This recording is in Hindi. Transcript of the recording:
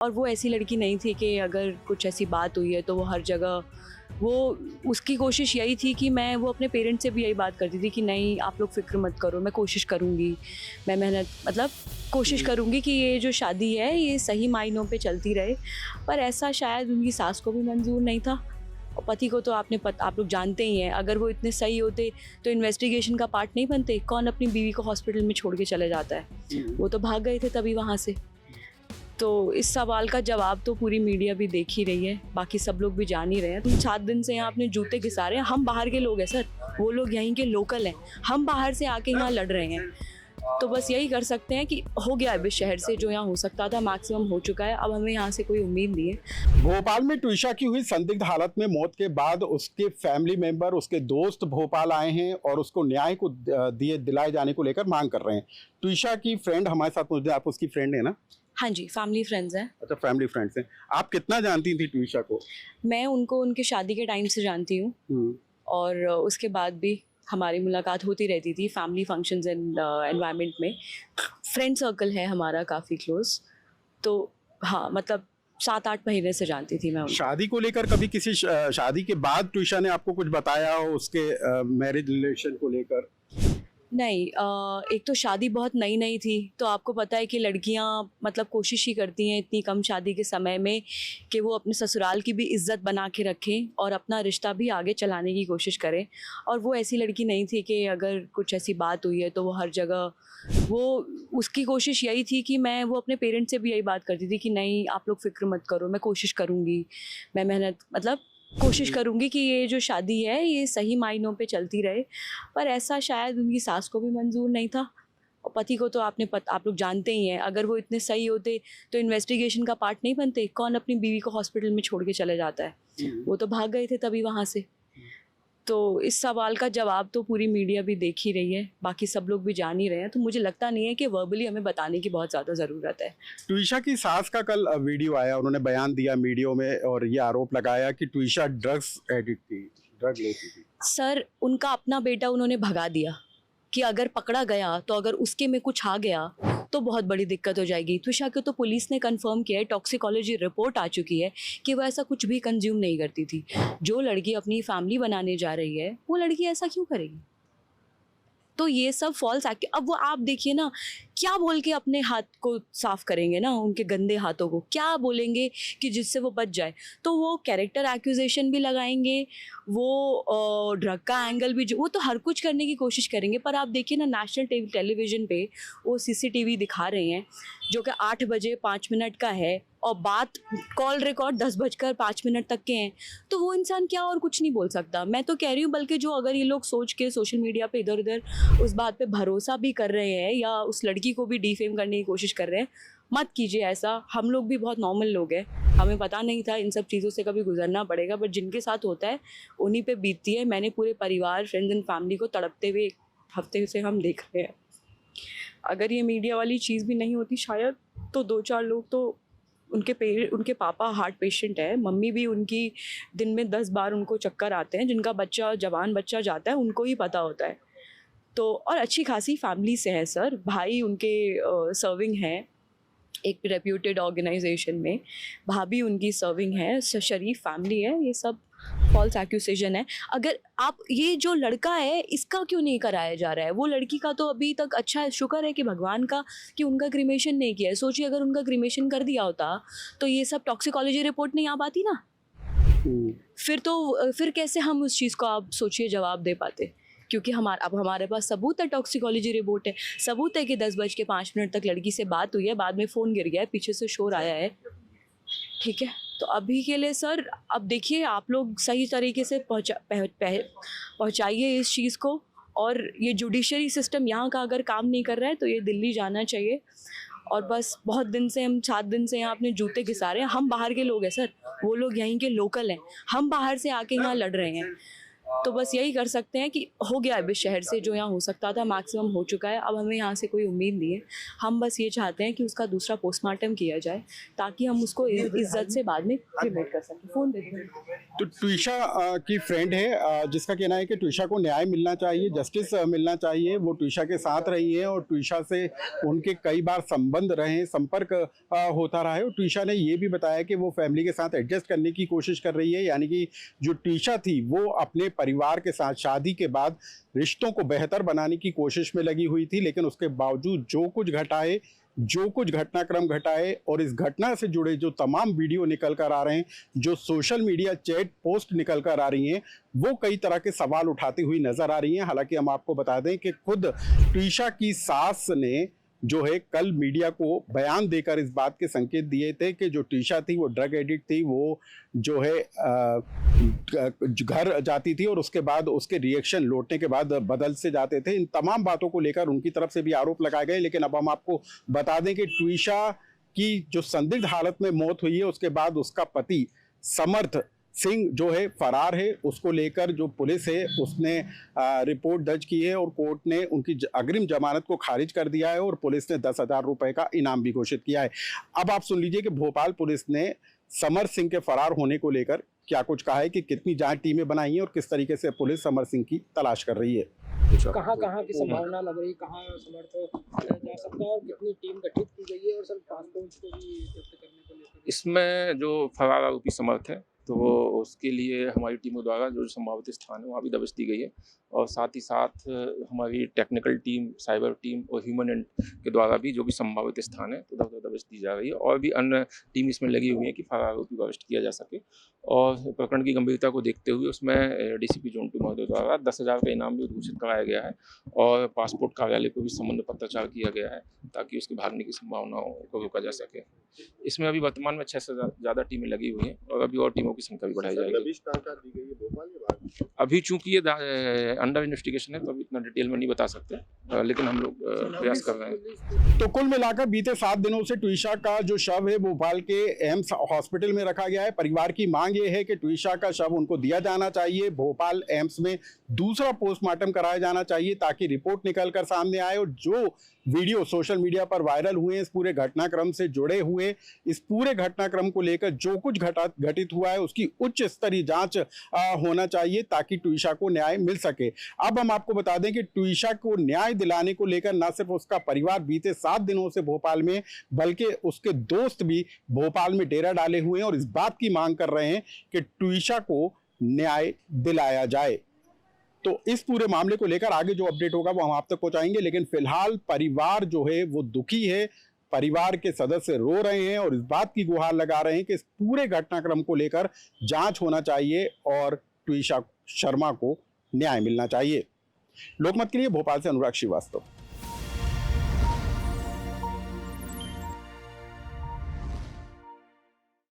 और वो ऐसी लड़की नहीं थी कि अगर कुछ ऐसी बात हुई है तो वो हर जगह वो उसकी कोशिश यही थी कि वो अपने पेरेंट्स से भी यही बात करती थी कि नहीं आप लोग फ़िक्र मत करो, मैं कोशिश करूँगी, मैं मेहनत मतलब कोशिश करूँगी कि ये जो शादी है ये सही मायनों पे चलती रहे। पर ऐसा शायद उनकी सास को भी मंजूर नहीं था और पति को तो आप लोग जानते ही हैं, अगर वो इतने सही होते तो इन्वेस्टिगेशन का पार्ट नहीं बनते। कौन अपनी बीवी को हॉस्पिटल में छोड़ के चले जाता है? वो तो भाग गए थे तभी वहाँ से। तो इस सवाल का जवाब तो पूरी मीडिया भी देख ही रही है, बाकी सब लोग भी जान ही रहे हैं। तुम 7 दिन से यहाँ अपने जूते घिसा रहे हैं, हम बाहर के लोग हैं सर, वो लोग यहीं के लोकल हैं, हम बाहर से आके यहाँ लड़ रहे हैं। तो बस यही कर सकते हैं कि हो गया है इस शहर से, जो यहाँ हो सकता था मैक्सिमम हो चुका है, अब हमें यहाँ से कोई उम्मीद नहीं है। भोपाल में ट्विशा की हुई संदिग्ध हालत में मौत के बाद उसके फैमिली मेंबर, उसके दोस्त भोपाल आए हैं और उसको न्याय को दिलाए जाने को लेकर मांग कर रहे हैं। ट्विशा की फ्रेंड हमारे साथ मौजूद है, आप उसकी फ्रेंड है ना? हाँ जी, फैमिली फ्रेंड्स हैं। अच्छा, फैमिली फ्रेंड्स हैं। आप कितना जानती थी ट्विशा को? मैं उनको उनके शादी के टाइम से जानती हूँ और उसके बाद भी हमारी मुलाकात होती रहती थी फैमिली फंक्शंस एंड एनवायरनमेंट में। फ्रेंड सर्कल है हमारा काफ़ी क्लोज, तो हाँ मतलब 7-8 महीने से जानती थी मैं उनको। शादी को लेकर कभी किसी शादी के बाद ट्विशा ने आपको कुछ बताया हो उसके मैरिज रिलेशन को लेकर? नहीं, एक तो शादी बहुत नई नई थी, तो आपको पता है कि लड़कियां मतलब कोशिश ही करती हैं इतनी कम शादी के समय में कि वो अपने ससुराल की भी इज्जत बना के रखें और अपना रिश्ता भी आगे चलाने की कोशिश करें। और वो ऐसी लड़की नहीं थी कि अगर कुछ ऐसी बात हुई है तो वो हर जगह वो उसकी कोशिश यही थी कि वो अपने पेरेंट्स से भी यही बात करती थी कि नहीं आप लोग फ़िक्र मत करो, मैं कोशिश करूँगी, मैं मेहनत मतलब कोशिश करूँगी कि ये जो शादी है ये सही मायनों पे चलती रहे। पर ऐसा शायद उनकी सास को भी मंजूर नहीं था और पति को तो आप लोग जानते ही हैं, अगर वो इतने सही होते तो इन्वेस्टिगेशन का पार्ट नहीं बनते। कौन अपनी बीवी को हॉस्पिटल में छोड़ के चले जाता है? वो तो भाग गए थे तभी वहाँ से। तो इस सवाल का जवाब तो पूरी मीडिया भी देख ही रही है, बाकी सब लोग भी जान ही रहे हैं। तो मुझे लगता नहीं है कि वर्बली हमें बताने की बहुत ज़्यादा ज़रूरत है। ट्विशा की सास का कल वीडियो आया, उन्होंने बयान दिया मीडिया में और ये आरोप लगाया कि ट्विशा ड्रग्स एडिक्ट थी, ड्रग लेती थी। सर, उनका अपना बेटा उन्होंने भगा दिया कि अगर पकड़ा गया तो अगर उसके में कुछ आ गया तो बहुत बड़ी दिक्कत हो जाएगी। ट्विशा को तो पुलिस ने कंफर्म किया है, टॉक्सिकोलॉजी रिपोर्ट आ चुकी है कि वो ऐसा कुछ भी कंज्यूम नहीं करती थी। जो लड़की अपनी फैमिली बनाने जा रही है वो लड़की ऐसा क्यों करेगी? तो ये सब फॉल्स एक्ट। अब वो आप देखिए ना, क्या बोल के अपने हाथ को साफ करेंगे ना, उनके गंदे हाथों को क्या बोलेंगे कि जिससे वो बच जाए? तो वो कैरेक्टर एक्यूजेशन भी लगाएंगे, वो ड्रग का एंगल भी, वो तो हर कुछ करने की कोशिश करेंगे। पर आप देखिए ना, नेशनल टेलीविज़न पे वो सीसीटीवी दिखा रहे हैं जो कि 8 बजे 5 मिनट का है और बात कॉल रिकॉर्ड 10:05 तक के हैं। तो वो इंसान क्या और कुछ नहीं बोल सकता। मैं तो कह रही हूँ, बल्कि जो अगर ये लोग सोच के सोशल मीडिया पे इधर उधर उस बात पे भरोसा भी कर रहे हैं या उस लड़की को भी डिफेम करने की कोशिश कर रहे हैं, मत कीजिए ऐसा। हम लोग भी बहुत नॉर्मल लोग हैं, हमें पता नहीं था इन सब चीज़ों से कभी गुजरना पड़ेगा, बट जिनके साथ होता है उन्हीं पे बीतती है। मैंने पूरे परिवार, फ्रेंड्स एंड फैमिली को तड़पते हुए एक हफ्ते से हम देख रहे हैं। अगर ये मीडिया वाली चीज़ भी नहीं होती शायद, तो 2-4 लोग तो उनके पापा हार्ट पेशेंट है, मम्मी भी उनकी दिन में 10 बार उनको चक्कर आते हैं, जिनका बच्चा जवान बच्चा जाता है उनको ही पता होता है। तो और अच्छी खासी फैमिली से है सर, भाई उनके सर्विंग हैं एक रेप्यूटेड ऑर्गेनाइजेशन में, भाभी उनकी सर्विंग है, शरीफ फैमिली है। ये सब फॉल्स एक्यूजेशन है। अगर आप ये जो लड़का है इसका क्यों नहीं कराया जा रहा है? वो लड़की का तो अभी तक अच्छा है, शुक्र है कि भगवान का कि उनका क्रिमेशन नहीं किया है। सोचिए अगर उनका क्रिमेशन कर दिया होता तो ये सब टॉक्सिकोलॉजी रिपोर्ट नहीं आ पाती ना। फिर कैसे हम उस चीज़ को आप सोचिए जवाब दे पाते? क्योंकि अब हमारे पास सबूत है, टॉक्सिकोलॉजी रिपोर्ट है, सबूत है कि 10:05 तक लड़की से बात हुई है, बाद में फ़ोन गिर गया है, पीछे से शोर आया है। ठीक है, तो अभी के लिए सर अब देखिए आप लोग सही तरीके से पहुँचाइए इस चीज़ को। और ये जुडिशरी सिस्टम यहाँ का अगर काम नहीं कर रहा है तो ये दिल्ली जाना चाहिए। और बस बहुत दिन से हम 7 दिन से यहाँ अपने जूते घिसा रहे हैं, हम बाहर के लोग हैं सर, वो लोग यहीं के लोकल हैं, हम बाहर से आके यहाँ लड़ रहे हैं। तो बस यही कर सकते हैं कि हो गया है इस शहर से, जो यहाँ हो सकता था मैक्सिमम हो चुका है, अब हमें यहाँ से कोई उम्मीद नहीं है। हम बस ये चाहते हैं कि उसका दूसरा पोस्टमार्टम किया जाए ताकि हम उसको इज्जत से बाद में क्रिमेट कर सकें। फ़ोन दे दें। तो ट्विशा की फ्रेंड है जिसका कहना है कि ट्विशा को न्याय मिलना चाहिए, जस्टिस मिलना चाहिए। वो ट्विशा के साथ रही है और ट्विशा से उनके कई बार संबंध रहे, संपर्क होता रहा है। और ट्विशा ने ये भी बताया कि वो फैमिली के साथ एडजस्ट करने की कोशिश कर रही है, यानी कि जो ट्विशा थी वो अपने परिवार के साथ शादी के बाद रिश्तों को बेहतर बनाने की कोशिश में लगी हुई थी। लेकिन उसके बावजूद जो कुछ घटनाक्रम घटाए और इस घटना से जुड़े जो तमाम वीडियो निकल कर आ रहे हैं, जो सोशल मीडिया चैट पोस्ट निकल कर आ रही हैं, वो कई तरह के सवाल उठाती हुई नजर आ रही हैं। हालांकि हम आपको बता दें कि खुद ट्विशा की सास ने जो है कल मीडिया को बयान देकर इस बात के संकेत दिए थे कि जो ट्विशा थी वो ड्रग एडिक्ट थी, वो जो है घर जाती थी और उसके बाद उसके रिएक्शन लौटने के बाद बदल से जाते थे। इन तमाम बातों को लेकर उनकी तरफ से भी आरोप लगाए गए। लेकिन अब हम आपको बता दें कि ट्विशा की जो संदिग्ध हालत में मौत हुई है, उसके बाद उसका पति समर्थ सिंह जो है फरार है। उसको लेकर जो पुलिस है उसने रिपोर्ट दर्ज की है और कोर्ट ने उनकी अग्रिम जमानत को खारिज कर दिया है और पुलिस ने 10,000 रुपए का इनाम भी घोषित किया है। अब आप सुन लीजिए कि भोपाल पुलिस ने समर्थ सिंह के फरार होने को लेकर क्या कुछ कहा है, कि कितनी जांच टीमें बनाई हैं और किस तरीके से पुलिस समर्थ सिंह की तलाश कर रही है। कहाँ कहाँ की संभावना लग रही, कहाँ समर्थ जा सकता है और कितनी टीम गठित की गई है, और सर पासपोर्ट को भी जब्त करने को लेकर इसमें जो फरार आरोपी समर्थ है तो वो उसके लिए हमारी टीमों द्वारा जो संभावित स्थान है वहाँ भी दबिश दी गई है। और साथ ही साथ हमारी टेक्निकल टीम, साइबर टीम और ह्यूमन एंड के द्वारा भी जो भी संभावित स्थान है तो उधर दबिश दी जा रही है। और भी अन्य टीम इसमें लगी हुई है कि फरार आरोपी को अरेस्ट किया जा सके। और प्रकरण की गंभीरता को देखते हुए उसमें डीसीपी जोन 2 महोदय द्वारा 10,000 का इनाम भी घोषित कराया गया है और पासपोर्ट कार्यालय को भी संबंध पत्राचार किया गया है ताकि उसके भागने की संभावनाओं को रोका जा सके। इसमें अभी वर्तमान में 6 से ज़्यादा टीमें लगी हुई हैं और अभी और टीमों की संख्या भी बढ़ाई जाएगी। अभी चूंकि ये अंडर इन्वेस्टिगेशन है तो अभी इतना डिटेल में नहीं बता सकते, लेकिन हम लोग प्रयास कर रहे हैं। तो कुल मिलाकर बीते 7 दिनों से ट्विशा का जो शव है भोपाल के एम्स हॉस्पिटल में रखा गया है। परिवार की मांग ये है कि ट्विशा का शव उनको दिया जाना चाहिए, भोपाल एम्स में दूसरा पोस्टमार्टम कराया जाना चाहिए ताकि रिपोर्ट निकल कर सामने आए और जो वीडियो सोशल मीडिया पर वायरल हुए इस पूरे घटनाक्रम से जुड़े हुए, इस पूरे घटनाक्रम को लेकर जो कुछ घटित हुआ है उसकी उच्च स्तरीय जांच होना चाहिए ताकि ट्विशा को न्याय मिल सके। अब हम आपको बता दें कि ट्विशा को न्याय दिलाने को लेकर न सिर्फ उसका परिवार बीते 7 दिनों से भोपाल में, बल्कि उसके दोस्त भी भोपाल में डेरा डाले हुए हैं और इस बात की मांग कर रहे हैं कि ट्विशा को न्याय दिलाया जाए। तो इस पूरे मामले को लेकर आगे जो अपडेट होगा वो हम आप तक पहुंचाएंगे। लेकिन फिलहाल परिवार जो है वो दुखी है, परिवार के सदस्य रो रहे हैं और इस बात की गुहार लगा रहे हैं कि इस पूरे घटनाक्रम को लेकर जांच होना चाहिए और ट्विशा शर्मा को न्याय मिलना चाहिए। लोकमत के लिए भोपाल से अनुराग श्रीवास्तव।